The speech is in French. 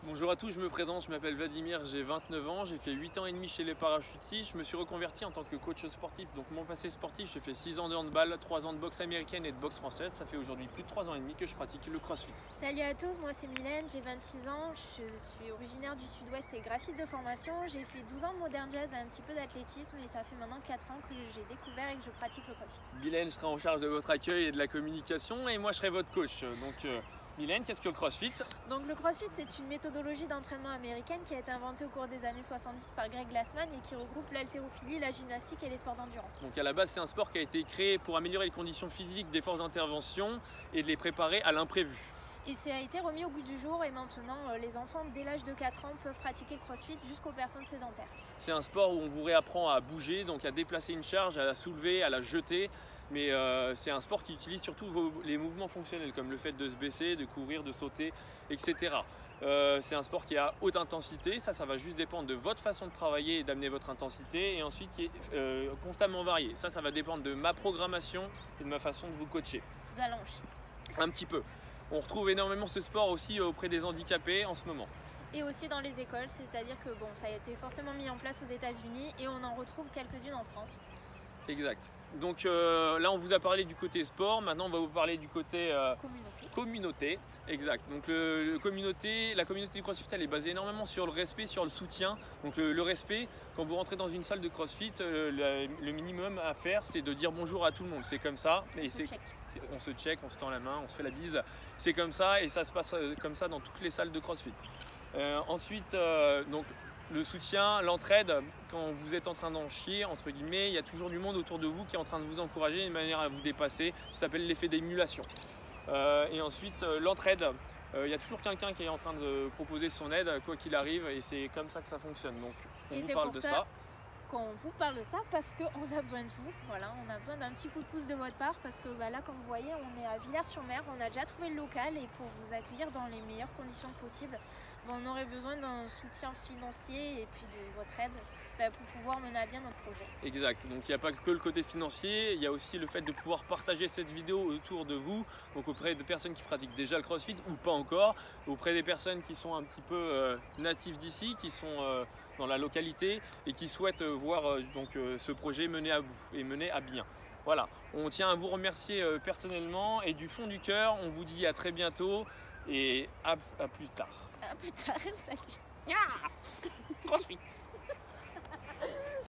Bonjour à tous, je me présente, je m'appelle Vladimir, j'ai 29 ans, j'ai fait 8 ans et demi chez les parachutistes, je me suis reconverti en tant que coach sportif. Donc mon passé sportif, j'ai fait 6 ans de handball, 3 ans de boxe américaine et de boxe française. Ça fait aujourd'hui plus de 3 ans et demi que je pratique le crossfit. Salut à tous, moi c'est Mylène, j'ai 26 ans, je suis originaire du sud-ouest et graphiste de formation. J'ai fait 12 ans de modern jazz et un petit peu d'athlétisme et ça fait maintenant 4 ans que j'ai découvert et que je pratique le crossfit. Mylène, je serai en charge de votre accueil et de la communication et moi je serai votre coach. Mylène, qu'est-ce que le crossfit? Donc le crossfit, c'est une méthodologie d'entraînement américaine qui a été inventée au cours des années 70 par Greg Glassman et qui regroupe l'haltérophilie, la gymnastique et les sports d'endurance. Donc à la base, c'est un sport qui a été créé pour améliorer les conditions physiques des forces d'intervention et de les préparer à l'imprévu. Et ça a été remis au goût du jour et maintenant les enfants dès l'âge de 4 ans peuvent pratiquer le crossfit jusqu'aux personnes sédentaires. C'est un sport où on vous réapprend à bouger, donc à déplacer une charge, à la soulever, à la jeter. Mais c'est un sport qui utilise surtout les mouvements fonctionnels comme le fait de se baisser, de courir, de sauter, etc. C'est un sport qui est à haute intensité, ça va juste dépendre de votre façon de travailler et d'amener votre intensité, et ensuite qui est constamment varié. Ça va dépendre de ma programmation et de ma façon de vous coacher. Vous allongez. Un petit peu. On retrouve énormément ce sport aussi auprès des handicapés en ce moment. Et aussi dans les écoles, c'est-à-dire que ça a été forcément mis en place aux États-Unis et on en retrouve quelques-unes en France. Exact. Donc là on vous a parlé du côté sport, maintenant on va vous parler du côté communauté. Exact. Donc la communauté du CrossFit, elle est basée énormément sur le respect, sur le soutien. Donc le respect, quand vous rentrez dans une salle de CrossFit, le minimum à faire c'est de dire bonjour à tout le monde. C'est comme ça. On se check, on se tend la main, on se fait la bise. C'est comme ça et ça se passe comme ça dans toutes les salles de CrossFit. Ensuite, donc le soutien, l'entraide, quand vous êtes en train d'en chier, entre guillemets, il y a toujours du monde autour de vous qui est en train de vous encourager de manière à vous dépasser. Ça s'appelle l'effet d'émulation. Et ensuite, l'entraide, il y a toujours quelqu'un qui est en train de proposer son aide, quoi qu'il arrive, et c'est comme ça que ça fonctionne. Donc, on vous parle de ça. Qu'on vous parle de ça parce qu'on a besoin de vous, voilà, on a besoin d'un petit coup de pouce de votre part parce que là comme vous voyez on est à Villers-sur-Mer, on a déjà trouvé le local et pour vous accueillir dans les meilleures conditions possibles, on aurait besoin d'un soutien financier et puis de votre aide pour pouvoir mener à bien notre projet. Exact, donc il n'y a pas que le côté financier, il y a aussi le fait de pouvoir partager cette vidéo autour de vous, donc auprès de personnes qui pratiquent déjà le CrossFit ou pas encore, auprès des personnes qui sont un petit peu natives d'ici, qui sont dans la localité et qui souhaitent voir ce projet mené à bout et mené à bien. Voilà, on tient à vous remercier personnellement et du fond du cœur, on vous dit à très bientôt et à plus tard. À plus tard, salut. CrossFit.